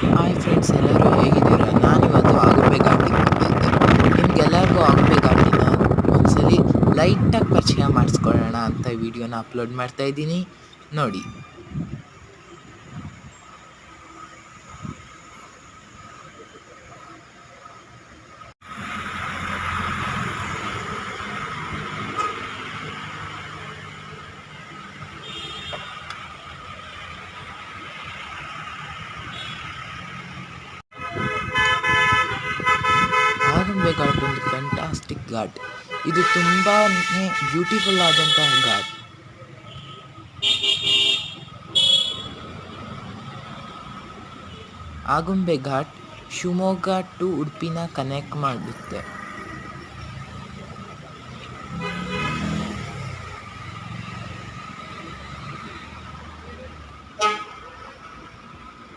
Hi friends, ಎಲ್ಲರೂ ಹೇಗಿದ್ದೀರಾ? ನಾನಿವತ್ತು ಆಗುಂಬೆ ಘಾಟಿಗೆ ಬಂದಿದ್ದೆ. ನಿಮ್ಗೆಲ್ಲರಿಗೂ ಆಗುಂಬೆ ಘಾಟಿನ ಒಂದ್ಸಲಿ ಲೈಟಾಗಿ ಪರಿಚಯ ಮಾಡಿಸ್ಕೊಳ್ಳೋಣ ಅಂತ ವಿಡಿಯೋನ ಅಪ್ಲೋಡ್ ಮಾಡ್ತಾ ಇದ್ದೀನಿ, ನೋಡಿ. ಆಗುಂಬೆ ಘಾಟ್ ಒಂದು ಫ್ಯಾಂಟಾಸ್ಟಿಕ್ ಘಾಟ್. ಇದು ತುಂಬಾ ಬ್ಯೂಟಿಫುಲ್ ಆದಂತಹ ಘಾಟ್. ಆಗುಂಬೆ ಘಾಟ್ ಶಿವಮೊಗ್ಗ ಟು ಉಡುಪಿನ ಕನೆಕ್ಟ್ ಮಾಡುತ್ತೆ.